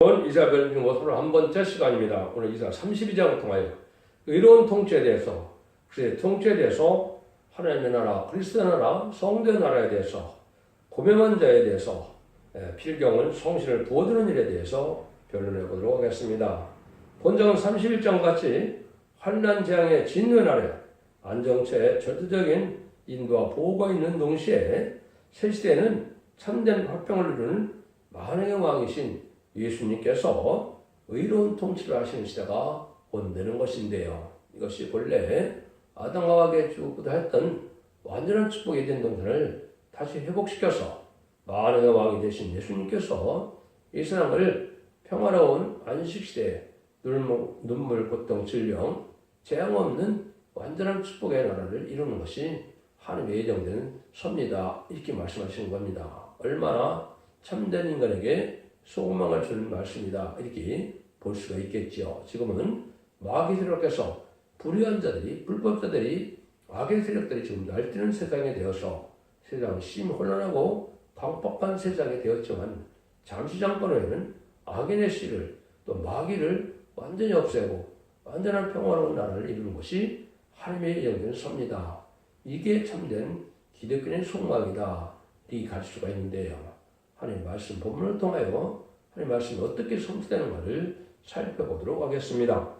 오늘 이사별 중고 31번째 시간입니다. 오늘 이사 32장을 통하여 의로운 통치에 대해서, 그리스도의 통치에 대해서, 하나님의 나라, 그리스도의 나라, 성도의 나라에 대해서, 고명한 자에 대해서, 필경은 성신을 부어주는 일에 대해서 변론해 보도록 하겠습니다. 본장은 31장 같이 환난 재앙의 진노의 날에 안정체의 절대적인 인도와 보호가 있는 동시에 새 시대에는 참된 화평을 이루는 만왕의 왕이신 예수님께서 의로운 통치를 하시는 시대가 온다는 것인데요. 이것이 본래 아담과 하와에게 주고자 했던 완전한 축복의 에덴 동산을 다시 회복시켜서 만왕의 왕이 되신 예수님께서 이 세상을 평화로운 안식시대에 눈물, 고통, 질병, 재앙 없는 완전한 축복의 나라를 이루는 것이 하나님의 예정된 섭니다. 이렇게 말씀하시는 겁니다. 얼마나 참된 인간에게 소망을 주는 말씀이다. 이렇게 볼 수가 있겠지요. 지금은 마귀 세력에서 불의한 자들이, 불법자들이, 악의 세력들이 지금 날뛰는 세상에 되어서 세상 심혼란하고 광폭한 세상이 되었지만 잠시 잠깐 후에는 악인의 씨를 또 마귀를 완전히 없애고 완전한 평화로운 나라를 이루는 것이 하나님의 예정된 섭니다. 이게 참된 기독교의 속망이다. 이렇게 갈 수가 있는데요. 하나님 말씀 본문을 통하여 하나님 말씀이 어떻게 성취되는가를 살펴보도록 하겠습니다.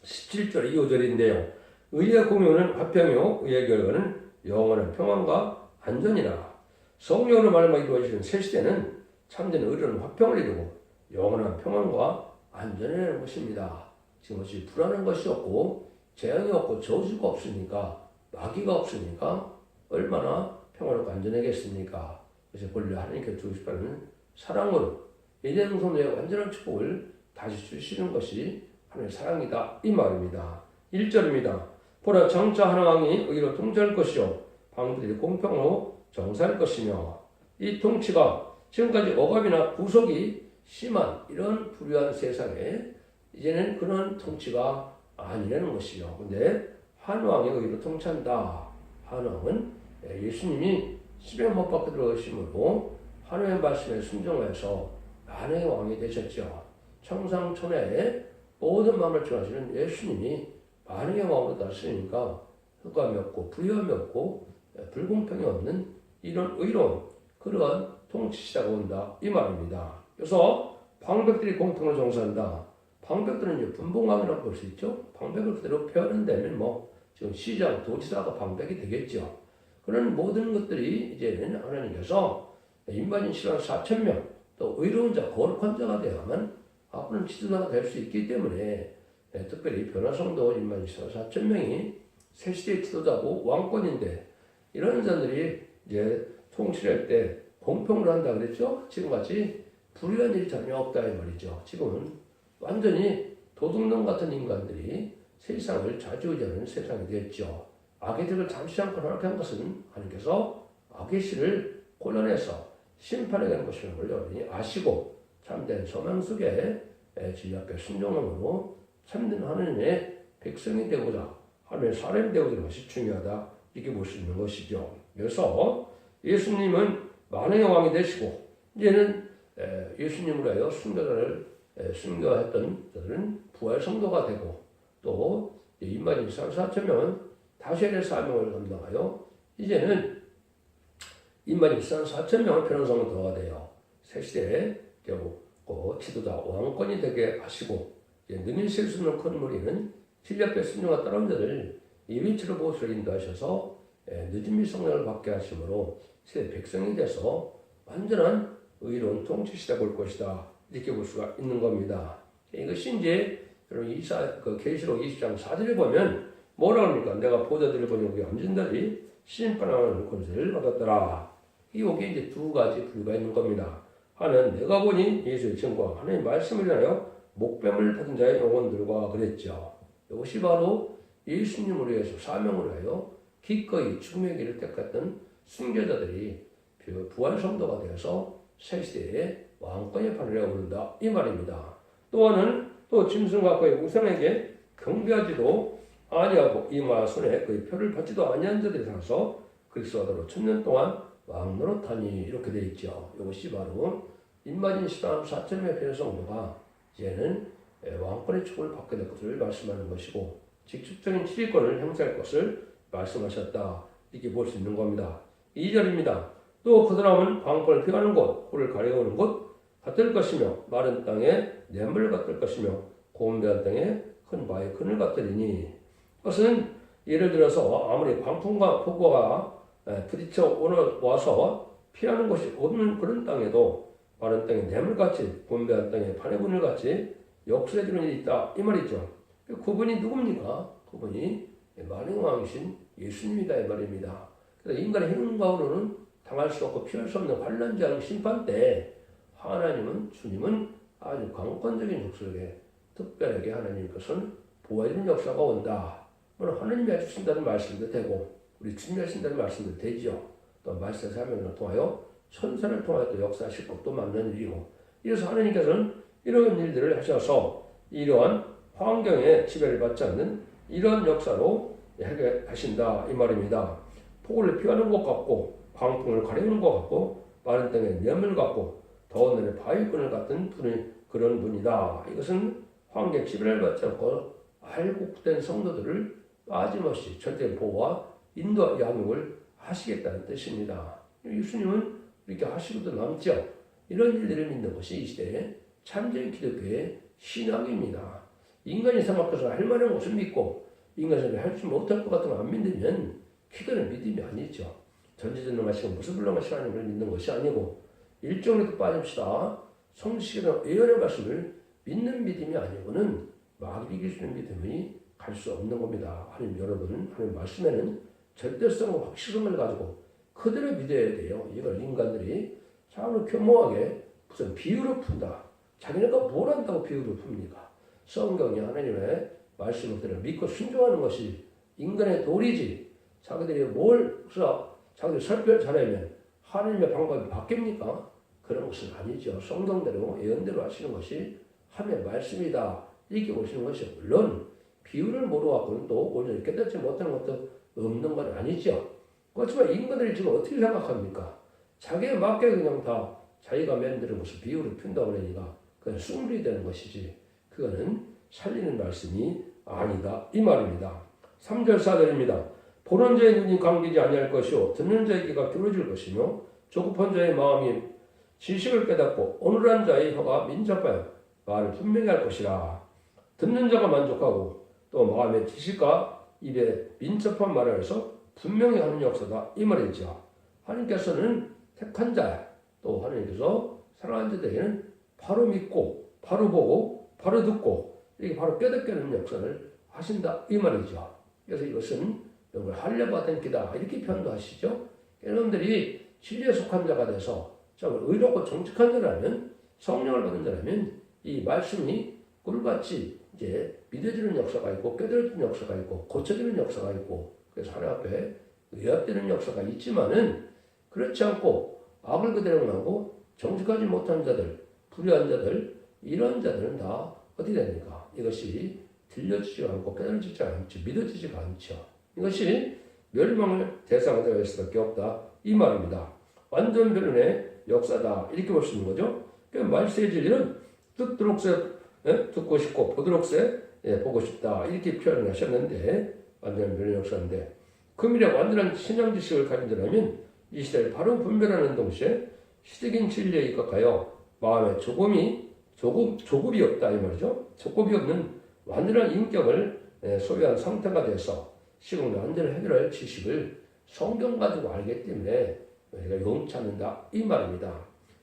17절 2~5절인데요. 의의 공유는 화평이요 의의 결과는 영원한 평안과 안전이라. 성령으로 말미암아 이루어지는 새 시대는 참된 의로운 화평을 이루고 영원한 평안과 안전이라는 것입니다. 지금 것이 불안한 것이 없고 재앙이 없고 저주가 없으니까 마귀가 없으니까 얼마나 평화롭고 안전하겠습니까? 그래서 본래 하나님께 주고 싶어하는 사랑으로 에덴 동산의 완전한 축복을 다시 주시는 것이 하나님의 사랑이다. 이 말입니다. 1절입니다. 보라 장차 하나 왕이 의로 통치할 것이요 방들이 공평으로 정사할 것이며. 이 통치가 지금까지 억압이나 구속이 심한 이런 불의한 세상에 이제는 그런 통치가 아니라는 것이요. 근데 한 왕이 의로 통치한다. 한 왕은 예수님이 십에 못 박혀 들어가심으로 하나님의 말씀에 순종해서 만왕의 왕이 되셨죠. 청상천하에 모든 마음을 주하시는 예수님이 만왕의 왕으로 다스리니까 흑암이 없고 불의함이 없고 불공평이 없는 이런 의로운 그러한 통치 시대가 온다. 이 말입니다. 그래서 방백들이 공평을 정사한다. 방백들은 이제 분봉왕이라고 볼 수 있죠. 방백을 그대로 표현한다면 지금 시장, 도지사가 방백이 되겠죠. 그런 모든 것들이 이제는 하나님께서 인반인 실한 4,000명, 또 의로운 자, 거룩한 자가 되어야만 앞으로는 지도자가 될 수 있기 때문에 특별히 변화성도 인반인 실한 4,000명이 새 시대의 지도자고 왕권인데 이런 자들이 이제 통치할 때 공평을 한다 그랬죠? 지금같이 불의한 일이 전혀 없다 이 말이죠. 지금은 완전히 도둑놈 같은 인간들이 세상을 좌지우지하는 세상이 되었죠. 악의 들을 잠시 잠깐 허락한 것은 하나님께서 악의 씨를 골라내서 심판에 가는 것이라는 걸 여러분이 아시고 참된 소망 속에 주의 앞에 순종함으로 참된 하나님의 백성이 되고자 하나님의 사람이 되고자 하는 것이 중요하다. 이렇게 볼 수 있는 것이죠. 그래서 예수님은 만왕의 왕이 되시고 이제는 예수님으로 하여 순교자를 순교했던 자들은 부활 성도가 되고 또 인간인 4,000명은 다시의 사명을 감당하여 이제는 인간인 4,000명을 변호성을 더가 되어 새 시대에 결국 지도자 왕권이 되게 하시고 능히 실수는 큰 무리는 진리앞에 순종과 따른 자들 이 위치로 보수를 인도하셔서 늦은 성령을 받게 하심으로 새 백성이 돼서 완전한 의로운 통치 시대가 올 것이다. 이렇게 볼 수가 있는 겁니다. 이것이 이제 여러분 계시록 20장 4절에 보면 뭐라 합니까? 내가 보좌들을 보니 우리 암진들이 심판하는 권세를 받았더라. 여기 이제 두 가지 부류가 있는 겁니다. 하나는 내가 보니 예수의 증거와 하나님의 말씀을 위하여 목뱀을 받은 자의 영혼들과 그랬죠. 이것이 바로 예수님으로 해서 사명으로 하여 기꺼이 죽음의 길을 택했던 순교자들이 부활 성도가 되어서 새 시대에 왕권의 판을 오른다. 이 말입니다. 또 하나는 또 짐승과 그의 우상에게 경배하지도 아니하고 이마 손에 그의 표를 받지도 아니한 자들이 살아서 그리스도로 1,000년 동안 왕노릇하니 이렇게 되어 있죠. 이것이 바로 임마진 시당 4천명의 변의 성도가 이제는 왕권의 축을 받게 될 것을 말씀하는 것이고 직접적인 지휘권을 행사할 것을 말씀하셨다. 이렇게 볼 수 있는 겁니다. 2절입니다. 또 그 사람은 광권을 피하는 곳, 홀을 가려오는 곳 같을 것이며 마른 땅에 냇물 같을 것이며 고온배한 땅에 큰 바위 그늘 같으리니 그것은 예를 들어서 아무리 광풍과 폭우가 부딪혀 와서 피하는 곳이 없는 그런 땅에도 마른 땅에 냇물같이 고온배한 땅에 바위 그늘같이 역수해지는 일이 있다 이 말이죠. 그분이 누굽니까? 그분이 만왕왕이신 예수님이다 이 말입니다. 그래서 인간의 행운 가운데는 당할 수 없고 피할 수 없는 환란장 심판 때 하나님은 주님은 아주 강권적인 역사에 특별하게 하나님 것은 보호해주는 역사가 온다. 물론 하나님이 해주신다는 말씀도 되고 우리 주님이 하신다는 말씀도 되죠. 또 말씀 사명을 통하여 천사를 통하여 또 역사하실 것도 맞는 일이고 이래서 하나님께서는 이런 일들을 하셔서 이러한 환경에 지배를 받지 않는 이런 역사로 해결하신다 이 말입니다. 폭우를 피하는 것 같고 광풍을 가리는 것 같고 마른 땅에 냇물 같고 더운 날에 바위끈을 같은 그런 분이다. 이것은 환경 지배를 받지 않고 알곡된 성도들을 빠짐없이 절대 보호와 인도와 양육을 하시겠다는 뜻입니다. 예수님은 이렇게 하시고도 남죠. 이런 일들을 믿는 것이 이 시대의 참된 기독교의 신앙입니다. 인간이 생각해서 할 만한 것을 믿고 인간이 할지 못할 것 같은 거 안 믿으면 그거는 믿음이 아니죠. 전지전능하시고 무서불능하시고 하나님을 믿는 것이 아니고 일종에도 빠집시다. 성식이나 예언의 말씀을 믿는 믿음이 아니고는 마귀 이길 수 있는 믿음이 갈 수 없는 겁니다. 하나님 여러분 하나님 말씀에는 절대성과 확실성을 가지고 그대로 믿어야 돼요. 이걸 인간들이 참 교묘하게 무슨 비유로 푼다. 자기네가 뭘 한다고 비유를 풉니까? 성경이 하나님의 말씀을 믿고 순종하는 것이 인간의 도리지. 자기들이 뭘 해서 자기들이 설교를 잘하면 하나님의 방법이 바뀝니까? 그런 것은 아니죠. 성경대로 예언대로 하시는 것이 하나님의 말씀이다. 이렇게 보시는 것이 물론 비유를 모르고는 또 오늘 깨닫지 못하는 것도 없는 건 아니죠. 그렇지만 인간들이 지금 어떻게 생각합니까? 자기에 맞게 그냥 다 자기가 만드는 것을 비유를 푼다고 그러니까 그건 숭불이 되는 것이지 그거는 살리는 말씀이 아니다 이 말입니다. 3절 4절입니다. 보는 자의 눈이 감기지 아니할 것이요 듣는 자의 귀가 기울어질 것이며 조급한 자의 마음이 지식을 깨닫고 온유한 자의 혀가 민첩하여 말을 분명히 할 것이라. 듣는 자가 만족하고 또 마음의 지식과 입에 민첩한 말을 해서 분명히 하는 역사다 이 말이죠. 하나님께서는 택한 자 또 하나님께서 사랑하는 자들에게는 바로 믿고 바로 보고 바로 듣고 이렇게 바로 깨닫게 하는 역사를 하신다 이 말이죠. 그래서 이것은 여러분 할례받은 기다 이렇게 표현도 하시죠. 여러분들이 진리에 속한 자가 돼서 참 의롭고 정직한 자라면 성령을 받은 자라면 이 말씀이 꿀같이 이제 믿어지는 역사가 있고 깨달아지는 역사가 있고 고쳐지는 역사가 있고 그래서 하나님 앞에 의합되는 역사가 있지만은 그렇지 않고 악을 그대로 하고 정직하지 못한 자들 불의한 자들 이런 자들은 다 어떻게 됩니까? 이것이 들려지지 않고 깨달아지지 않죠. 믿어지지가 않죠. 이것이 멸망을 대상으로 될 수밖에 없다 이 말입니다. 완전 변론의 역사다 이렇게 볼 수 있는 거죠. 말세의 진리는 듣도록 듣고 싶고 보도록 보고 싶다 이렇게 표현을 하셨는데 완전 변론의 역사인데 금일에 완전한 신앙 지식을 가진 자라면 이 시대를 바로 분별하는 동시에 시대적인 진리에 입각하여 마음에 조급이 없다 이 말이죠. 조급이 없는 완전한 인격을 소유한 상태가 돼서 시공 완전히 해결할 지식을 성경 가지고 알기 때문에 우리가 용치 않는다 이 말입니다.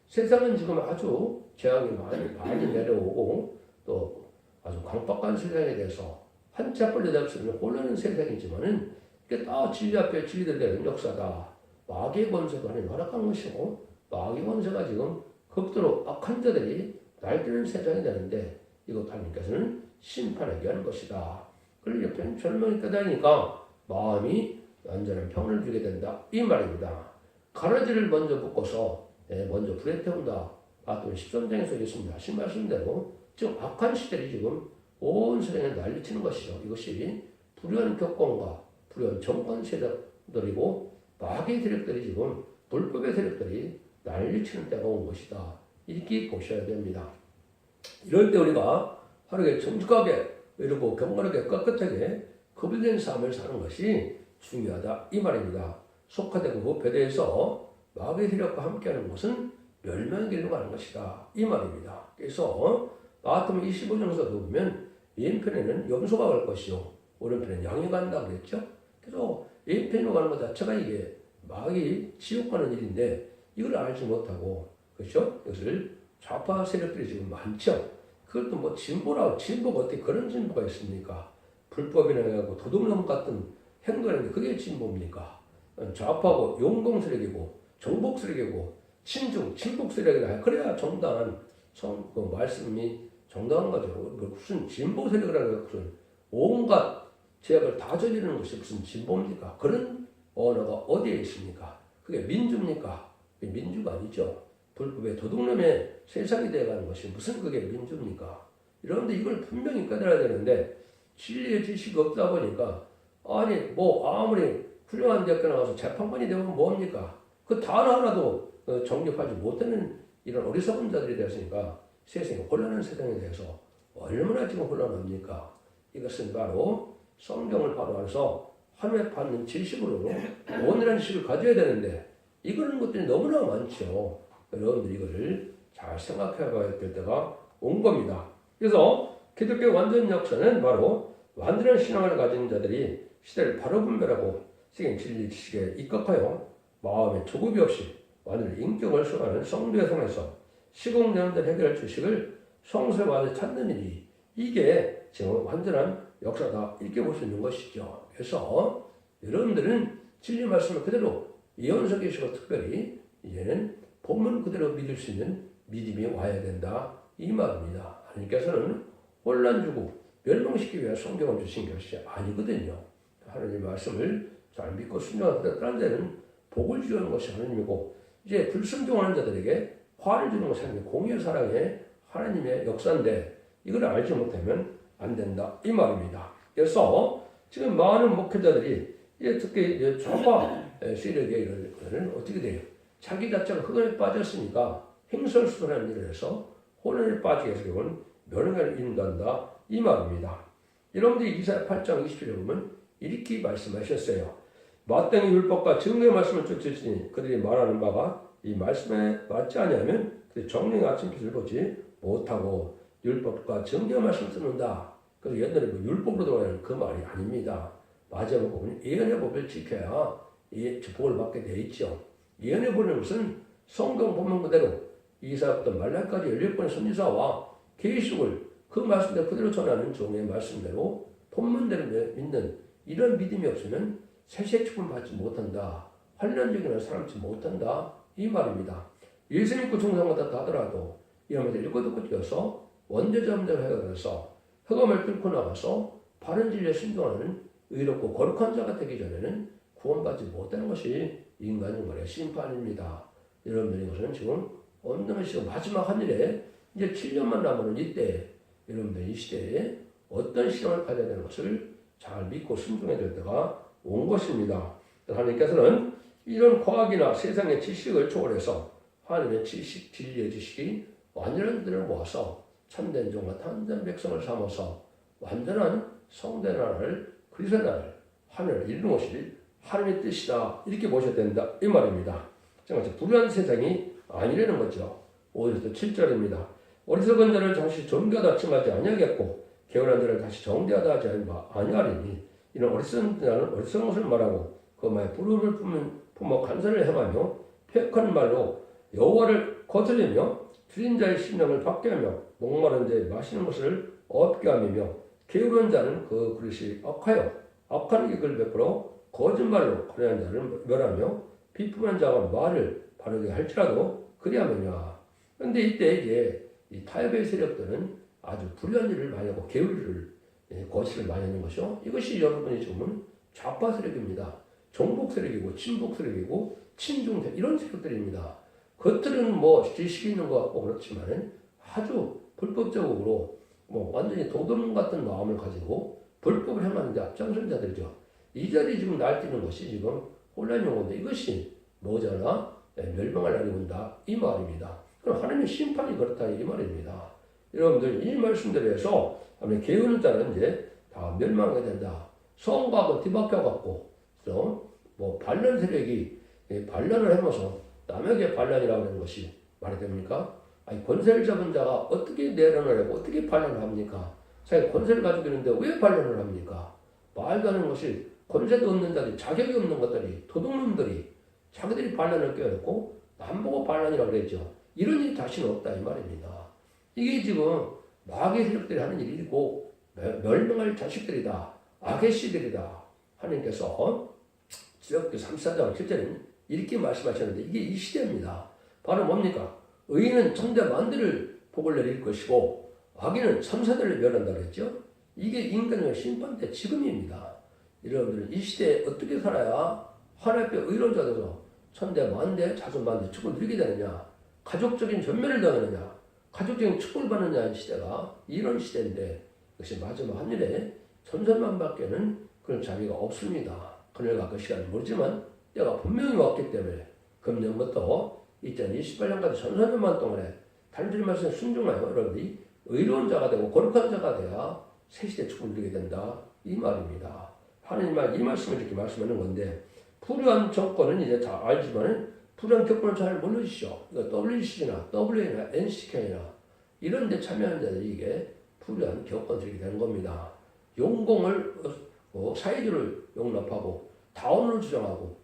세상은 지금 아주 재앙이 많이 내려오고 또 아주 광박한 세상에 대해서 한치 앞을 내다볼 혼란한 세상이지만은 이게 다 진리 앞에 진리되는 역사다. 마귀의 권세가 하나님 허락한 것이고 마귀의 권세가 지금 극도로 악한 자들이 날뛰는 세상이 되는데 이것 하나님께서는 심판하게 하는 것이다. 그걸 옆에는 절망이 떠다니까 마음이 완전한 평을 주게 된다. 이 말입니다. 가라지를 먼저 붓고서 먼저 불에 태운다. 마태복음 13장에서 예수님이 하신 말씀대로 지금 악한 시대를 지금 온 세상에 난리치는 것이죠. 이것이 불의한 격권과 불의한 정권 세력들이고 마귀의 세력들이 지금 불법의 세력들이 난리치는 때가 온 것이다. 이렇게 보셔야 됩니다. 이럴 때 우리가 하루에 정직하게 이러고 경건하게 떳떳하게 거듭된 삶을 사는 것이 중요하다 이 말입니다. 속화되고 부패되어서 마귀의 세력과 함께하는 것은 멸망의 길로 가는 것이다 이 말입니다. 그래서 마태복음 25장에서도 보면 왼편에는 염소가 갈 것이요 오른편에는 양이 간다 그랬죠. 그래서 왼편으로 가는 것 자체가 이게 마귀 지옥 가는 일인데 이걸 알지 못하고 그렇죠? 이것을 좌파 세력들이 지금 많죠. 그것도 뭐 진보라고 진보가 어떻게 그런 진보가 있습니까? 불법이나 해가지고 도둑놈 같은 행동하는데 그게 진보입니까? 좌파고 용공 세력이고 정복 세력이고 친북 세력이라 그래야 정당한 그 말씀이 정당한 거죠. 무슨 진보 세력이라는 무슨 온갖 죄악을 다 저지르는 것이 무슨 진보입니까? 그런 언어가 어디에 있습니까? 그게 민주입니까? 그게 민주가 아니죠. 불법의 도둑놈의 세상이 되어가는 것이 무슨 그게 민주입니까? 여러분들 이걸 분명히 깨달아야 되는데 진리의 지식이 없다 보니까 아니 뭐 아무리 훌륭한 대학교 나가서 재판관이 되면 뭐합니까? 그 단 하나도 정립하지 못하는 이런 어리석은 자들이 되었으니까 세상에 혼란한 세상에 대해서 얼마나 지금 혼란합니까? 이것은 바로 성경을 바로 알아서 하루에 받는 지식으로 온전한 지식을 가져야 되는데 이런 것들이 너무나 많죠. 여러분들 이거를 잘 생각해 봐야 될 때가 온 겁니다. 그래서 기독교 완전 역사는 바로 완전한 신앙을 가진 자들이 시대를 바로 분별하고 세계 진리 지식에 입각하여 마음의 조급이 없이 완전 인격을 수행하는 성도의 성에서 시공연들 해결할 지식을 성서에 찾는 일이 이게 지금 완전한 역사다 이렇게 볼 수 있는 것이죠. 그래서 여러분들은 진리 말씀을 그대로 예언서 계시고 특별히 이제는 본문 그대로 믿을 수 있는 믿음이 와야 된다 이 말입니다. 하나님께서는 혼란 주고 멸망시키기 위해 성경을 주신 것이 아니거든요. 하나님의 말씀을 잘 믿고 순종하는 데는 복을 주는 것이 하나님이고 이제 불순종하는 자들에게 화를 주는 것이 하나님의 공의의 사랑의 하나님의 역사인데 이걸 알지 못하면 안 된다 이 말입니다. 그래서 지금 많은 목회자들이 특히 좌파 세력의 이런 어떻게 돼요? 자기 자체가 흑암에 빠졌으니까 행설수설하는 일을 해서 혼란에 빠지게 해서 결국은 멸망을 인도한다 이 말입니다. 여러분들이 이사야 8장 27절에 보면 이렇게 말씀하셨어요. 마땅히 율법과 증거의 말씀을 쫓으시니 그들이 말하는 바가 이 말씀에 맞지 아니하면 그 정령의 아침빛을 보지 못하고 율법과 증거의 말씀을 듣는다. 그래서 옛날에 뭐 율법으로 들어가는 그 말이 아닙니다. 마지막 부분은 예언의 법을 지켜야 복을 받게 되어 있죠. 예언의 법은 것은 성경 본문 그대로 이사야부터 말라기까지 17번의 선지자와 계시록을 그 말씀대로 그대로 전하는 종의 말씀대로 본문대로 믿는 이런 믿음이 없으면 세세 축복을 받지 못한다. 환란적인 살아남지 못한다. 이 말입니다. 예수 믿고 충성하다 하더라도 이러면서 읽고 듣고 뛰어서 원죄자문제를 해결해서 흑암을 뚫고 나가서 바른 진리에 순종하는 의롭고 거룩한 자가 되기 전에는 구원받지 못하는 것이 인간의 말의 심판입니다. 여러분들 이것은 지금 온전한 시간 마지막 한 일에 이제 7년만 남은 이때 여러분들 이 시대에 어떤 신앙을 가져야 되는 것을 잘 믿고 순종해야 될 때가 온 것입니다. 하나님께서는 이런 과학이나 세상의 지식을 초월해서 하나님의 지식, 진리의 지식이 완전한 들을 모아서 참된 종과 참된 백성을 삼아서 완전한 성된 나라를 그리스도의 나라를 하늘을 이루는 하나님의 뜻이다 이렇게 보셔야 된다 이 말입니다. 정말 불의한 세상이 아니라는 거죠. 5절부터 7절입니다. 어리석은 자를 다시 존귀하다 칭하지 아니하겠고 게으른 자를 다시 정대하다 하지 아니하리니 이런 어리석은 자는 어리석은 것을 말하고 그마에 부름을 품어 간선을 행하며 폐역한 말로 여호와를 거슬리며 줄인 자의 심령을 받게 하며 목마른 자의 마시는 것을 없게 하며 게으른 자는 그 그릇이 악하여 악한 이익을 베풀어 거짓말로 거래한 자를 멸하며 비품한 자가 말을 바르게 할지라도 그리하느냐. 그런데 이때 이제 이 타협의 세력들은 아주 불리한 일을 많이 하고 게으르를 거실을 많이 하는 것이요. 이것이 여러분이 지금은 좌파 세력입니다. 정복 세력이고 친북 세력이고 친중 세력 이런 세력들입니다. 겉들은 뭐 지식이 있는 것 같고 그렇지만은 아주 불법적으로 뭐 완전히 도둑놈 같은 마음을 가지고 불법을 행하는데 앞장선 자들이죠. 이 자리에 지금 날뛰는 것이 지금 혼란이 오는데 이것이 뭐잖아? 멸망할 날이 온다 이 말입니다. 그럼 하나님의 심판이 그렇다 이 말입니다. 여러분들 이 말씀대로 해서 게으른 자는 이제 다 멸망하게 된다. 성과하고 뒤바뀌어갖고 뭐 반란 세력이 반란을 해서 남에게 반란이라고 하는 것이 말이 됩니까? 아니 권세를 잡은 자가 어떻게 내란을 하고 어떻게 반란을 합니까? 자기 권세를 가지고 있는데 왜 반란을 합니까? 말도 안 하는 것이 권세도 없는 자들이 자격이 없는 것들이 도둑놈들이 자기들이 반란을 껴안고 남보고 반란이라고 그랬죠. 이런 일이 다시는 없다 이 말입니다. 이게 지금 마귀 세력들이 하는 일이고 멸망할 자식들이다. 악의 씨들이다. 하나님께서 지역교 34장 7절에는 이렇게 말씀하셨는데 이게 이 시대입니다. 바로 뭡니까? 의인은 천대 만대를 복을 내릴 것이고 악인은 천사들을 멸한다 그랬죠. 이게 인간의 심판 때 지금입니다. 여러분들은 이 시대에 어떻게 살아야 하나님 앞에 의로운 자들로 천대 만대 자손 만대 축복을 누리게 되느냐, 가족적인 전멸을 당하느냐, 가족적인 축복을 받느냐 시대가 이런 시대인데 역시 마지막 하늘에 천사만밖에는 그런 자비가 없습니다. 그날과 그 시간은 모르지만 때가 분명히 왔기 때문에 금년부터 2028년까지 천사년만 동안에 단순히 말씀에 순종하여 여러분들이 의로운 자가 되고 거룩한 자가 돼야 새 시대 축복을 누리게 된다 이 말입니다. 하나님은 이 말씀을 이렇게 말씀하는 건데 불의한 정권은 이제 다 알지만은 불의한 격분을 잘 모르시죠. 이거 WC나 WA나 NCK나 이런 데 참여하는 자들이 이게 불의한 격권들이 되는 겁니다. 용공을 사회주를 용납하고 다원을 주장하고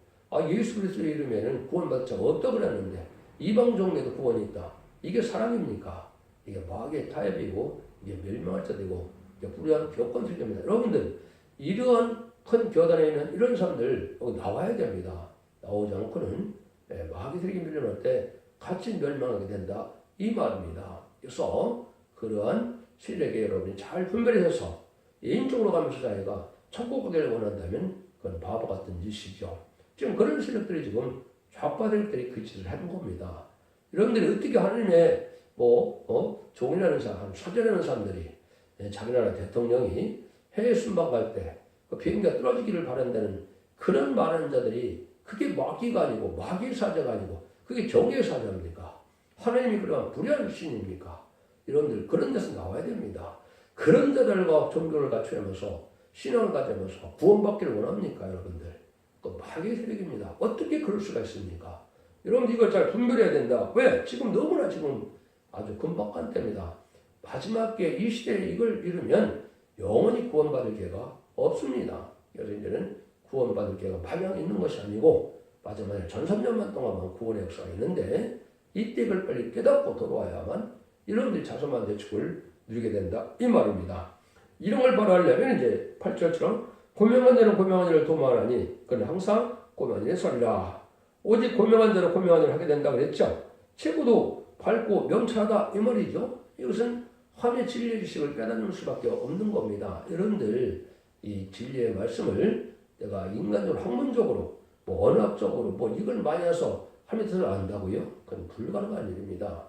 예수 그리스도의 이름에는 구원받을 자가 없다 그랬는데 이방 종교에도 구원이 있다. 이게 사랑입니까? 이게 마귀의 타협이고 이게 멸망할 자들이고 이게 불의한 격권들이 됩니다. 여러분들 이러한 큰 교단에 있는 이런 사람들 여기 나와야 됩니다. 나오지 않고는 마귀 세력이 밀려날 때 같이 멸망하게 된다 이 말입니다. 그래서 그러한 세력에 여러분이 잘 분별해서 개인적으로 가면서 자기가 천국 가기를 원한다면 그건 바보 같은 짓이죠. 지금 그런 세력들이 지금 좌파들끼리 그 짓을 하는 겁니다. 여러분들이 어떻게 하나님의 종이라는 사람, 사제라는 사람들이 자기 나라 대통령이 해외 순방 갈 때 그 비행기가 떨어지기를 바란다는 그런 말하는 자들이 그게 마귀가 아니고 마귀의 사자가 아니고 그게 정의의 사자입니까? 하나님이 그러한 불의한 신입니까? 여러분들 그런 데서 나와야 됩니다. 그런 자들과 종교를 갖추면서 신앙을 가지면서 구원받기를 원합니까 여러분들? 그 마귀의 세력입니다. 어떻게 그럴 수가 있습니까? 여러분 이걸 잘 분별해야 된다. 왜? 지금 너무나 지금 아주 금박한 때입니다. 마지막 게 이 시대에 이걸 이루면 영원히 구원받을 기회가 없습니다. 그래서 이제는 구원받을 기회가 마냥 있는 것이 아니고 마지막에 1300년 동안만 구원의 역사가 있는데 이때 이걸 빨리 깨닫고 돌아와야만 여러분들이 자손만 대축을 누리게 된다 이 말입니다. 이런 걸 바로 하려면 이제 8절처럼 고명한 자는 고명한 일을 도모하나니 그는 항상 고명한 일에 서리라. 오직 고명한 자는 고명한 일을 하게 된다고 그랬죠. 체구도 밝고 명철하다 이 말이죠. 이것은 화의 진리의 지식을 깨닫는 수밖에 없는 겁니다. 여러분들 이 진리의 말씀을 내가 인간적으로 학문적으로 언어학적으로 이걸 많이 해서 하나님의 뜻을 안다고요? 그건 불가능한 일입니다.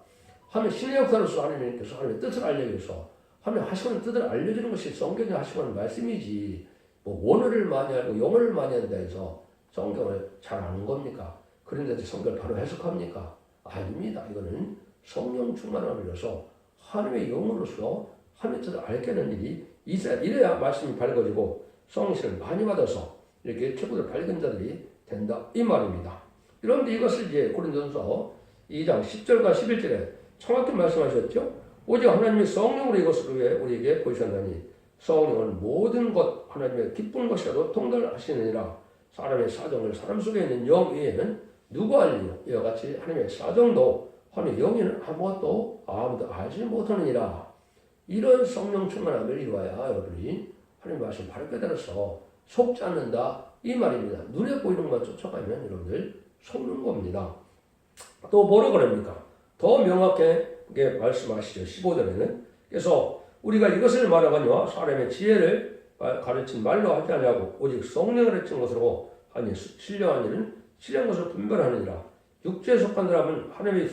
하나님의 신의 역사로서 하나님께서 하나님의 뜻을 알려기 위해서 하나님 하시는 뜻을 알려주는 것이 성경에 하시는 말씀이지 원어를 많이 알고 영어를 많이 한다 해서 성경을 잘 아는 겁니까? 그런데 성경을 바로 해석합니까? 아닙니다. 이거는 성령 충만함을 위해서 하나님의 영으로서 하나님의 뜻을 알게 하는 일이 이래야 말씀이 밝아지고 성신을 많이 받아서 이렇게 최고의 밝은 자들이 된다 이 말입니다. 여러분들 이것을 이제 고린도전서 2장 10절과 11절에 정확히 말씀하셨죠. 오직 하나님의 성령으로 이것을 위해 우리에게 보이셨나니 성령은 모든 것 하나님의 기쁜 것이라도 통달하시느니라. 사람의 사정을 사람 속에 있는 영 외에는 누구 알리요? 이와 같이 하나님의 사정도 하나님의 영에는 아무도 알지 못하느니라. 이런 성령 충만함을 이루어야 여러분이 하나님 말씀 바로 깨달아서 속지 않는다 이 말입니다. 눈에 보이는 것만 쫓아가면 여러분들 속는 겁니다. 또 뭐라고 그럽니까? 더 명확하게 말씀하시죠. 15절에는 그래서 우리가 이것을 말하거니와 사람의 지혜를 가르친 말로 하지 아니하고 오직 성령을 가르친 것으로 하니 신령한 일은 신령한 것을 분별하느니라. 육체에 속한 사람은 하나님의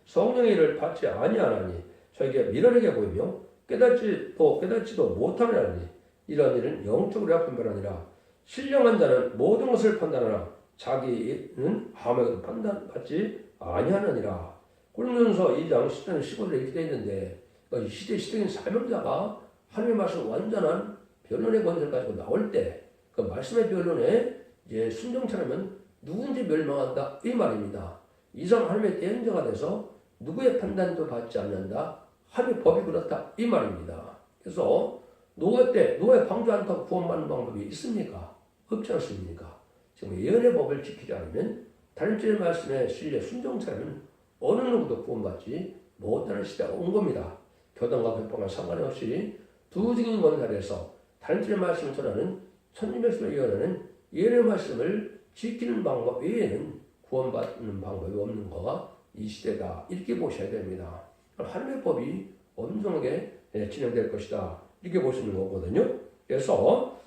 성령의 일을 받지 아니하나니 저에게 미련하게 보이며 깨닫지도 못하느니 이런 일은 영적으로 분별하니라. 신령한 자는 모든 것을 판단하나 자기는 아무것도 판단받지 아니하느니라. 고린도전서 2장 10절 15절에 이렇게 되어 있는데 이 시대인 사명자가 하나님의 말씀 완전한 변론의 권세를 가지고 나올 때 그 말씀의 변론에 이제 순종처라면 누군지 멸망한다 이 말입니다. 이 사람 하나님의 대행자가 돼서 누구의 판단도 받지 않는다. 하나님의 법이 그렇다 이 말입니다. 그래서 노예 방주 않다고 구원받는 방법이 있습니까? 없지 않습니까? 지금 예언의 법을 지키지 않으면 다른 주의 말씀에 신뢰 순종처라면 어느 누구도 구원받지 못하는 시대가 온 겁니다. 교단과 백방과 상관이 없이 두 증인 권사에서 다른 주의 말씀을 전하는 천님 말씀을 예언하는 예언의 말씀을 지키는 방법 외에는 구원받는 방법이 없는 거가 이 시대다. 이렇게 보셔야 됩니다. 하나님의 법이 엄중하게 진행될 것이다. 이렇게 보시는 거거든요. 그래서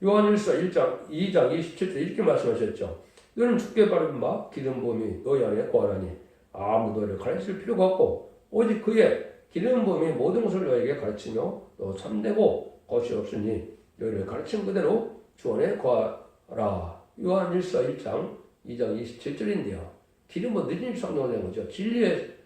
요한일서 2장 27절 이렇게 말씀하셨죠. 너는 주께 바른 바 기름 부음이 너희 안에 거하나니 아무도 너를 가르칠 필요가 없고 오직 그의 기름 부음이 모든 것을 너에게 가르치며 너 참되고 것이 없으니 너희를 가르친 그대로 주 안에 거하라. 요한일서 1장 2장 27절인데요. 기름은 늦은 성령을 낸 거죠. 진리의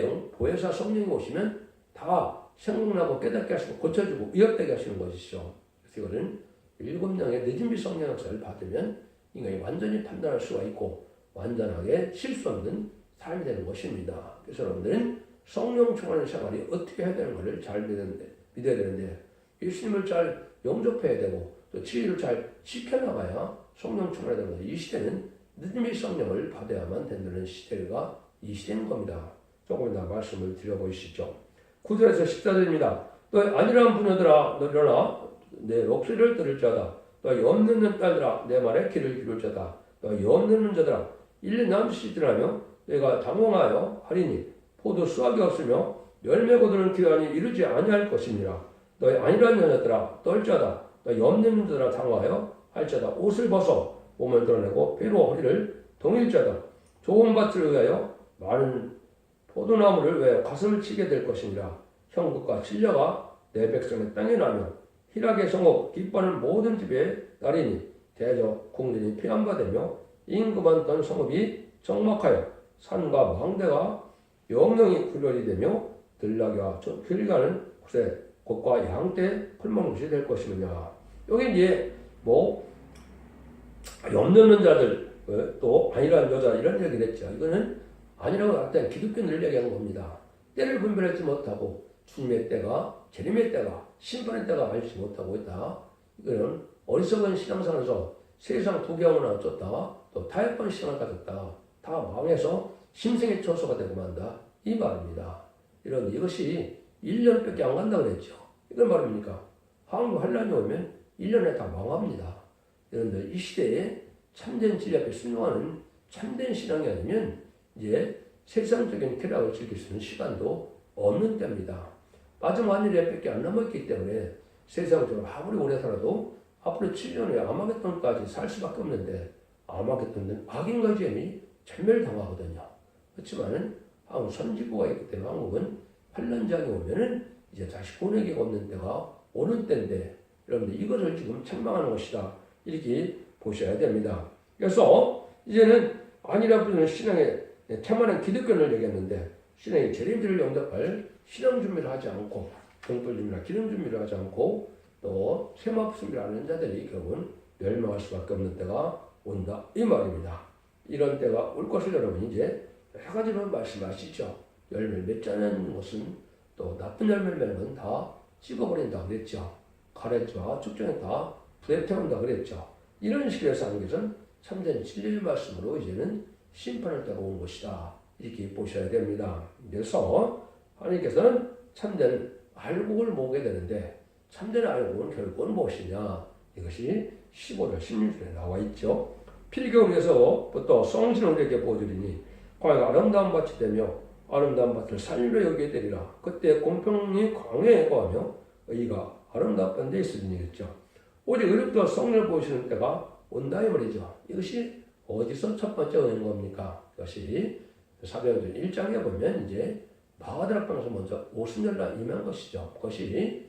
영, 보혜사 성령이 오시면 다 생각나고 깨닫게 하시고 고쳐주고 위협되게 하시는 것이죠. 그래서 이거는 7명의 늦은비 성령 역사를 받으면 인간이 완전히 판단할 수가 있고 완전하게 실수 없는 삶이 되는 것입니다. 그래서 여러분들은 성령 충만한 생활이 어떻게 해야 되는 것을 잘 믿어야 되는데 예수님을 잘 영접해야 되고 또 진리를 잘 지켜나가야 성령 충만해야 되는 거죠. 이 시대는 늦은비 성령을 받아야만 된다는 시대가 이 시대인 겁니다. 조금 더 말씀을 드려보시죠. 9절에서 14절입니다. 너희 안일한 부녀들아 너 일어나 내 목소리를 들을 자다. 너희 염려는 딸들아 내 말에 귀를 기울일 자다. 너희 염려는 자들아 1년 남짓이 지나며 내가 당황하여 하리니 포도 수확이 없으며 열매 거두는 기한이 이르지 아니할 것이니라. 너희 안일한 여자들아 떨자다. 너희 염려는 자들아 당황하여 할자다. 옷을 벗어 몸을 드러내고 배로 허리를 동일자다. 좋은 밭을 위하여 많은 포도나무를 위하여 가슴을 치게 될 것이니라. 형국과 진려가 내 백성의 땅에 나며 희락의 성읍 기뻐하는 모든 집에 나리니 대적 국민이 피한바되며 임금 많던 성읍이 적막하여 산과 망대가 영영이 굴렬이 되며 들나귀와 길가는 곳에 곳과 양떼 풀먹는 곳이 될 것이느냐. 여기 이제 염려는 자들 또 안일한 여자 이런 얘기를 했죠. 이거는 아니라고 할 때 기독교를 얘기하는 겁니다. 때를 분별하지 못하고 주님의 때가 재림의 때가 심판의 때가 알지 못하고 있다. 이거는 어리석은 신앙생활에서 세상 두개하나 어쩌다 또 타협한 신앙을 가졌다. 다 망해서 심생의 처소가 되고 만다. 이 말입니다. 이것이 1년밖에 안 간다 그랬죠. 이건 말입니까? 한국 환란이 오면 1년에 다 망합니다. 그런데 이 시대에 참된 진리 앞에 순종하는 참된 신앙이 아니면 이제 세상적인 쾌락을 즐길 수 있는 시간도 없는 때입니다. 마지막 한일에밖에 안 남았기 때문에 세상적으로 아무리 오래 살아도 앞으로 7년 후에 아마겟돈까지 살 수밖에 없는데 아마겟돈은 악인과 죄인이 전멸당하거든요. 그렇지만은 한국 선지부가 있기 때문에 한국은 환란장이 오면은 이제 다시 보내기가 없는 때가 오는 때인데 여러분들 이것을 지금 책망하는 것이다. 이렇게 보셔야 됩니다. 그래서 이제는 아니라 부르는 신앙의 태만한 기득권을 얘기했는데 신앙의 재림들을 영접할 신앙 준비를 하지 않고 등불 준비나 기름 준비를 하지 않고 또 세마포 준비를 하는 자들이 결국은 멸망할 수밖에 없는 때가 온다 이 말입니다. 이런 때가 올 것을 여러분 이제 여러 가지로 말씀하시죠. 열매를 맺자는 것은 또 나쁜 열매를 맺는 건 다 찍어버린다 그랬죠. 가래와 축전에 다 불에 태운다 그랬죠. 이런 식으로 해서 하는 것은 참된 진리의 말씀으로 이제는 심판할 때가 온 것이다. 이렇게 보셔야 됩니다. 그래서 하나님께서는 참된 알곡을 모으게 되는데 참된 알곡은 결국은 무엇이냐. 이것이 15절 16절에 나와 있죠. 필경에서부터 성신을 우리에게 보여주리니 광야가 아름다운 밭이 되며 아름다운 밭을 산위로 여기게 되리라. 그때 공평이 광야에 거하며 의가 아름답던 데 있으리니 그랬죠. 오직 의롭다 성령을 보시는 때가 온다 이 말이죠. 이것이 어디서 첫 번째 오는 겁니까? 이것이 사도행전 1장에 보면 이제 마가다락방에서 먼저 오순절날 임한 것이죠. 그것이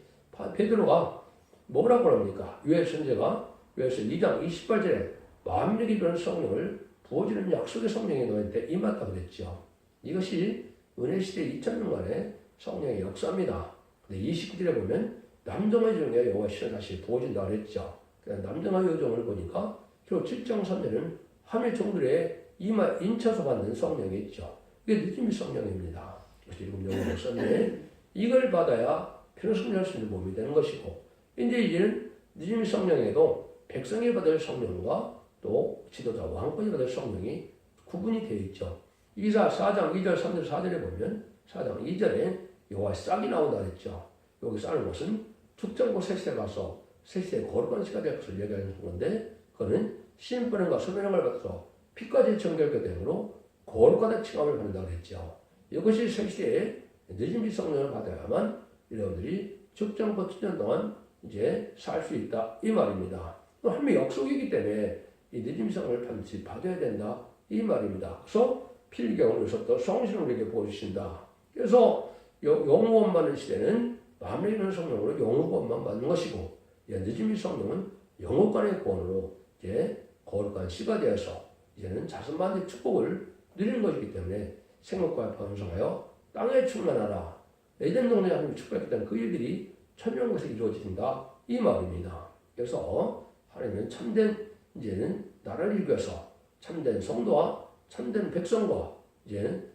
베드로가 뭐라고 합니까? 요엘 선지자가 요엘서 2장 28절에 만민에게 이르는 성령을 부어주는 약속의 성령이 너희한테 임했다 그랬죠. 이것이 은혜 시대 2000년간의 성령의 역사입니다. 근데 이 19절에 보면 남정의 중에 여호와 신을 다시 부어준다고 했죠. 남정의 여종을 보니까 결국 7장 3절은 하늘 종들의 인쳐서 받는 성령이 있죠. 이게 느낌이 성령입니다. 그래서 일곱 영혼을 썼는데 이걸 받아야 편성할 수 있는 몸이 되는 것이고, 이제는 느낌이 성령에도 백성이 받을 성령과 또 지도자 왕권이 받을 성령이 구분이 되어 있죠. 이사 4장 2절 3절 4절에 보면 4장 2절에 여호와 싹이 나온다 그랬죠. 여기 싹는 것은 축전고 셋에 가서 셋에 거룩한 시가 될 것을 얘기하는 건데, 그거는 신분과 소명을 받아서 피까지 정결게 되므로 거룩하다 칭함을 받는다고 했죠. 이것이 셋시에 늦은 성령을 받아야만 여러분들이 축전고 7년 동안 이제 살 수 있다 이 말입니다. 하나님의 약속이기 때문에 이 늦은 성령을 반드시 받아야 된다 이 말입니다. 그래서 필경으로서 또 성신을 우리에게 보여주신다. 그래서 영구원 받는 시대는 마음에 있는 성령으로 영구원만 받는 것이고, 늦은 성령은 영원간의 구원으로 이제 거룩한 씨가 되어서 이제는 자손만의 축복을 누리는 것이기 때문에 생명과 번성하여 땅에 충만하라. 에덴 동네에 하나님이 축복했기 때문에 그 일들이 천년것에 이루어진다 이 말입니다. 그래서 하나님은 참된 이제는 나라를 위해서 참된 성도와 참된 백성과 이제는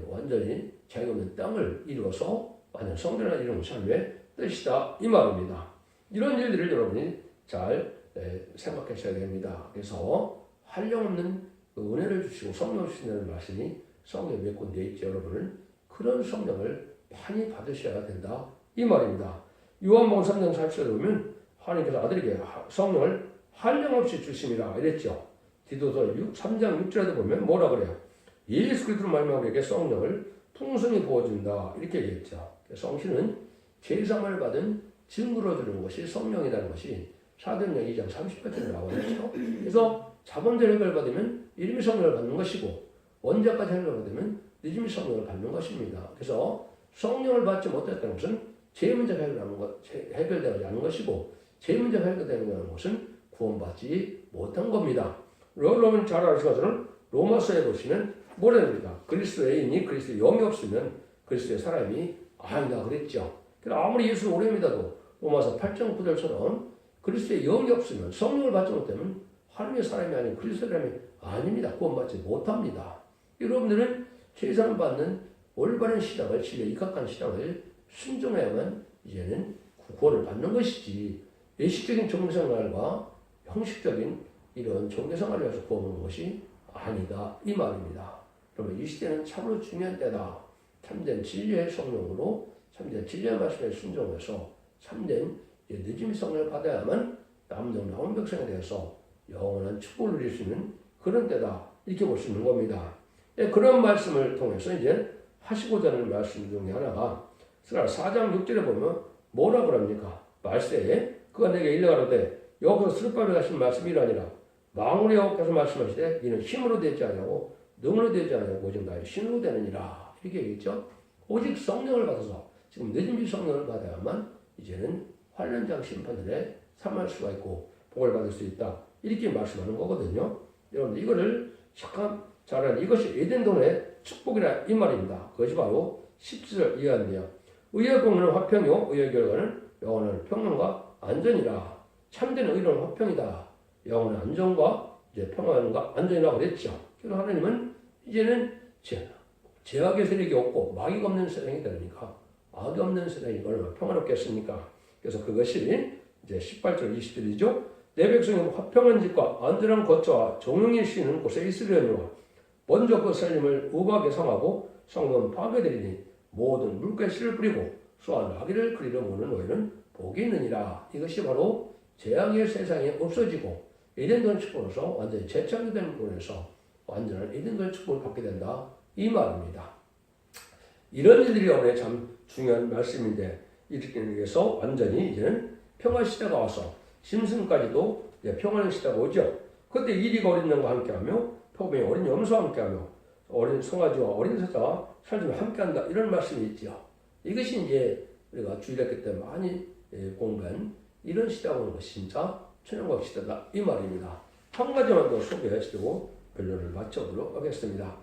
완전히 자유가 없는 땅을 이루어서 완전 성전을 이루는 삶의 뜻이다 이 말입니다. 이런 일들을 여러분이 잘 생각하셔야 됩니다. 그래서 한량없는 은혜를 주시고 성령을 주신다는 말씀이 성경에 몇 군데 있죠. 여러분은 그런 성령을 많이 받으셔야 된다 이 말입니다. 요한복음 3장 40절에 보면 하나님께서 아들에게 성령을 한량없이 주심이라 이랬죠. 디도서 3장 6절에도 보면 뭐라 그래요? 예수 그리스도로 말미암아 우리에게 성령을 풍성히 부어준다 이렇게 얘기했죠. 성신은 제사함을 받은 증거로 주는 것이 성령이라는 것이 사도행전 2장 30절에 나와 있죠. 그래서 자본적 해결을 받으면 이름이 성령을 받는 것이고, 원자까지 해결을 받으면 늦음이 성령을 받는 것입니다. 그래서 성령을 받지 못했다는 것은 제일 먼저 해결되지 않은 것이고, 제일 먼저 해결되는 것은 구원받지 못한 겁니다. 여러분 잘 아시는 것처럼 로마서에 보시면 뭐라 합니까? 그리스도에 있니 그리스도의 영이 없으면 그리스도의 사람이 아니다 그랬죠. 그래서 아무리 예수를 오래 믿어도 로마서 8장 9절처럼 그리스도의 영이 없으면, 성령을 받지 못하면 하나님의 사람이 아닌 그리스도의 사람이 아닙니다. 구원받지 못합니다. 여러분들은 세상 받는 올바른 신앙을, 진리에 입각한 신앙을 순종해야만 이제는 구원을 받는 것이지, 예식적인 종교생활과 형식적인 이런 종교생활을 위해서 구원하는 것이 아니다 이 말입니다. 그러면 이 시대는 참으로 중요한 때다. 참된 진리의 성령으로 참된 진리의 말씀에 순종해서 참된 늦은 성령을 받아야만 남은 백성에 대해서 영원한 축복을 누릴 수 있는 그런 때다 이렇게 볼 수 있는 겁니다. 그런 말씀을 통해서 이제 하시고자 하는 말씀 중에 하나가 4장 6절에 보면 뭐라고 합니까? 말세에 그가 내게 일러가로되 여기서 스룹바벨 하신 말씀이 이러하니라. 만군의 여호와께서 말씀하시되 이는 힘으로 되지 아니하고 능으로 되지 아니하고 오직 나의 신으로 되느니라 이렇게 얘기했죠. 오직 성령을 받아서 지금 늦은 성령을 받아야만 이제는 환란장 심판들에 참할 수가 있고 복을 받을 수 있다 이렇게 말씀하는 거거든요. 여러분 이거를 잠깐 잘 알아야 이것이 에덴 동의 축복이라 이 말입니다. 그것이 바로 10절 이해한대요. 의의 공로는 화평이요 의의 결과는 영원한 평안과 안전이라. 참된 의로는 화평이다. 영원한 안전과 이제 평안과 안전이라고 그랬죠. 그래서 하나님은 이제는 죄악의 세력이 없고 마귀가 없는 세상이 되니까 악이 없는 세상이 얼마나 평안없겠습니까? 그래서 그것이 이제 18절 20절이죠. 내 백성이 화평한 집과 안전한 거처와 정령이 쉬는 곳에 있으려니와 먼저 그 살림을 우박에 상하고 성은 파괴되리니 모든 물가에 씨를 뿌리고 수와 나귀를 그리려 모는 너희는 복이 있느니라. 이것이 바로 재앙의 세상에 없어지고 에덴동 축복으로서 완전히 재창조된 부분에서 완전한 에덴동 축복을 받게 된다 이 말입니다. 이런 일들이 오늘 참 중요한 말씀인데 이렇게 위해서 완전히 이제는 평화 시대가 와서 심승까지도 평화의 시대가 오죠. 그때 이리가 어린 양과 함께하며 표범이 어린 염소와 함께하며 어린 송아지와 어린 사자와 살림을 함께한다 이런 말씀이 있죠. 이것이 이제 우리가 주일학교 때 많이 공부한 이런 시대가 오는 것이 진짜 천연과 시대다 이 말입니다. 한 가지만 더 소개해드리고 변론을 마쳐보도록 하겠습니다.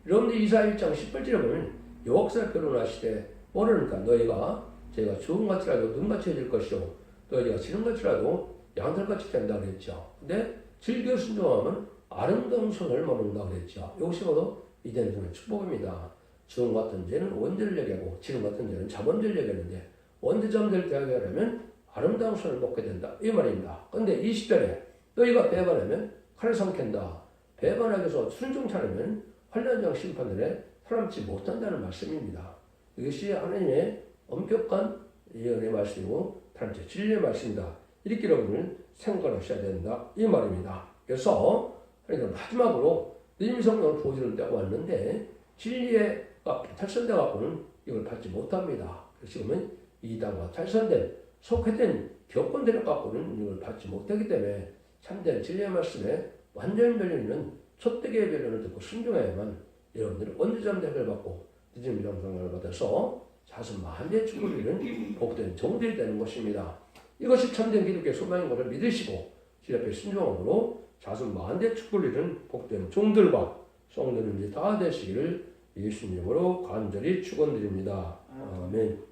여러분들 이사 1장 10절에 보면 여호와께서 결혼하시되 모르니까 너희가 제가 주홍같이라도 눈같이 해질 것이요 너희가 지름같이라도 양털같이 된다 그랬죠. 근데 즐겨 순종하면 아름다운 손을 머는다 그랬죠. 이것이 바로 이된 분의 축복입니다. 주홍 같은 죄는 원죄를 얘기하고 지름 같은 죄는 자본죄를 얘기하는데 원죄자들 대하게 하려면 아름다운 손을 먹게 된다 이 말입니다. 근데 20절에 너희가 배반하면 칼을 삼킨다. 배반하기 위해서 순종치 않으면 환란장 심판을 살아남지 못한다는 말씀입니다. 이것이 하나님의 엄격한 예언의 말씀이고 단체 진리의 말씀이다. 이렇게 여러분을 생각하셔야 된다 이 말입니다. 그래서 마지막으로 님 성령을 보여주는 때가 왔는데 진리가 탈선돼 갖고는 이걸 받지 못합니다. 지금은 이단과 탈선된 속회된 교권들을 갖고는 이걸 받지 못하기 때문에 참된 진리의 말씀에 완전 변론은 첫대기의 변론을 듣고 순종해야만 여러분들은 언제점 대를 받고 늦은 명상을 받아서 자손 만대의 축복을 이룬 복된 종들이 되는 것입니다. 이것이 참된 기독교의 소망인 것을 믿으시고 주 앞에 순종함으로 자손 만대의 축복을 이룬 복된 종들과 성도님들이 다 되시기를 예수님으로 간절히 축원드립니다. 아멘.